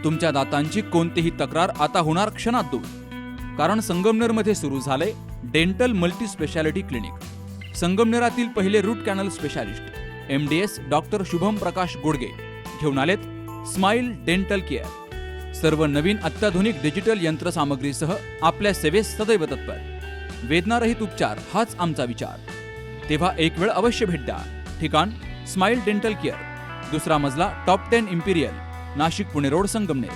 तुमच्या दातांची कोणतीही तक्रार आता होणार क्षणात दूर. कारण संगमनेरमध्ये सुरू झाले डेंटल मल्टी स्पेशालिटी क्लिनिक. संगमनेरातील पहिले root canal specialist MDS doctor Shubham Prakash Godage घेऊन आलेत स्माइल डेंटल केअर. सर्व नवीन अत्याधुनिक डिजिटल यंत्रसामग्रीसह आपल्या सेवेस सदैव तत्पर. वेदनारहित उपचार हाच आमचा विचार. तेव्हा एक वेळ अवश्य भेट द्या. ठिकाण स्माइल डेंटल केअर, दुसरा मजला top 10 Imperial, Nashik Pune road, Sangamner.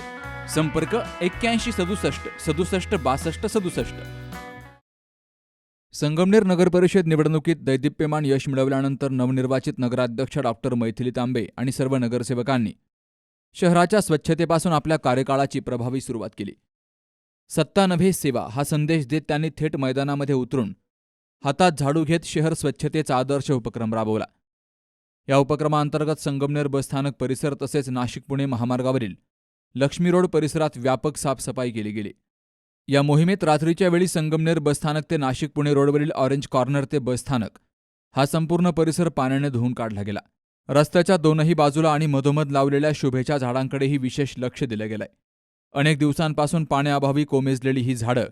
संपर्क 81 67 67 62 67. संगमनेर नगर परिषद निवडणुकीत दैदिप्यमान यश मिळवल्यानंतर नवनिर्वाचित नगराध्यक्ष डॉक्टर मैथिली तांबे आणि सर्व नगरसेवकांनी शहराच्या स्वच्छतेपासून आपल्या कार्यकाळाची प्रभावी सुरुवात केली. सत्ता नव्हे सेवा हा संदेश देत त्यांनी थेट मैदानामध्ये उतरून हातात झाडू घेत शहर स्वच्छतेचा आदर्श उपक्रम राबवला. या उपक्रमाअंतर्गत संगमनेर बसस्थानक परिसर तसेच नाशिक पुणे महामार्गावरील लक्ष्मी रोड परिसरात व्यापक साफसफाई केली गेली. या मोहिमेत रात्रीच्या वेळी संगमनेर बसस्थानक ते नाशिक पुणे रोडवरील ऑरेंज कॉर्नर ते बसस्थानक हा संपूर्ण परिसर पाण्याने धुवून काढला गेला. रस्त्याच्या दोनही बाजूला आणि मधोमध लावलेल्या शोभेच्या झाडांकडेही विशेष लक्ष दिलं गेलंय. अनेक दिवसांपासून पाण्याअभावी कोमेजलेली ही झाडं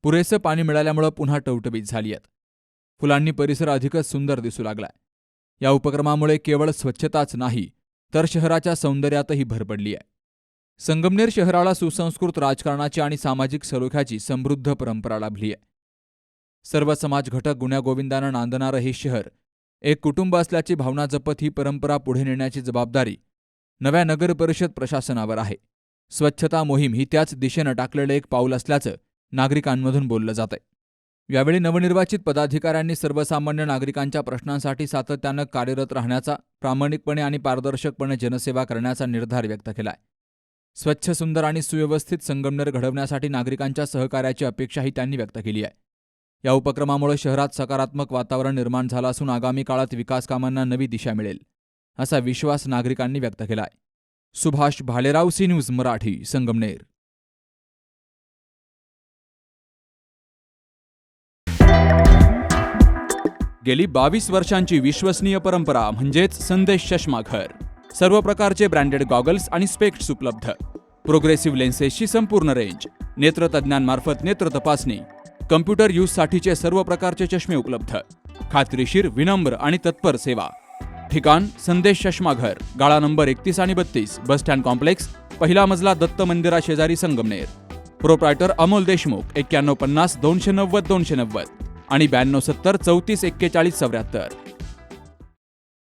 पुरेसं पाणी मिळाल्यामुळे पुन्हा टवटवीत झाली आहेत. फुलांनी परिसर अधिकच सुंदर दिसू लागलाय. या उपक्रमामुळे केवळ स्वच्छताच नाही तर शहराच्या सौंदर्यातही भर पडली आहे. संगमनेर शहराला सुसंस्कृत राजकारणाची आणि सामाजिक सलोख्याची समृद्ध परंपरा लाभली आहे. सर्व समाज घटक गुण्यागोविंदानं नांदणारं हे शहर एक कुटुंब असल्याची भावना जपत ही परंपरा पुढे नेण्याची जबाबदारी नव्या नगर परिषद प्रशासनावर आहे. स्वच्छता मोहीम ही त्याच दिशेनं टाकलेलं एक पाऊल असल्याचं नागरिकांमधून बोललं जातंय. यावेळी नवनिर्वाचित पदाधिकाऱ्यांनी सर्वसामान्य नागरिकांच्या प्रश्नांसाठी सातत्यानं कार्यरत राहण्याचा, प्रामाणिकपणे आणि पारदर्शकपणे जनसेवा करण्याचा निर्धार व्यक्त केलाय. स्वच्छ, सुंदर आणि सुव्यवस्थित संगमनेर घडवण्यासाठी नागरिकांच्या सहकार्याची अपेक्षाही त्यांनी व्यक्त केली आहे. या उपक्रमामुळे शहरात सकारात्मक वातावरण निर्माण झालं असून आगामी काळात विकास कामांना नवी दिशा मिळेल असा विश्वास नागरिकांनी व्यक्त केलाय. Subhash Bhalerao, C news Marathi, Sangamner. गेली 22 वर्षांची विश्वसनीय परंपरा म्हणजेच संदेश चष्माघर. सर्व प्रकारचे ब्रँडेड गॉगल्स आणि स्पेक्ट्स उपलब्ध. प्रोग्रेसिव्ह लेन्सेसची संपूर्ण रेंज. नेत्रतज्ञांमार्फत नेत्र तपासणी. कम्प्युटर यूजसाठीचे सर्व प्रकारचे चष्मे उपलब्ध. खात्रीशीर, विनम्र आणि तत्पर सेवा. ठिकाण संदेश चष्माघर, गाळा नंबर 31 आणि 32, बस स्टँड कॉम्प्लेक्स, पहिला मजला, दत्त मंदिरा शेजारी, संगमनेर. प्रोप्रायटर अमोल देशमुख. 9150 290 290 आणि 9270 34 41 74.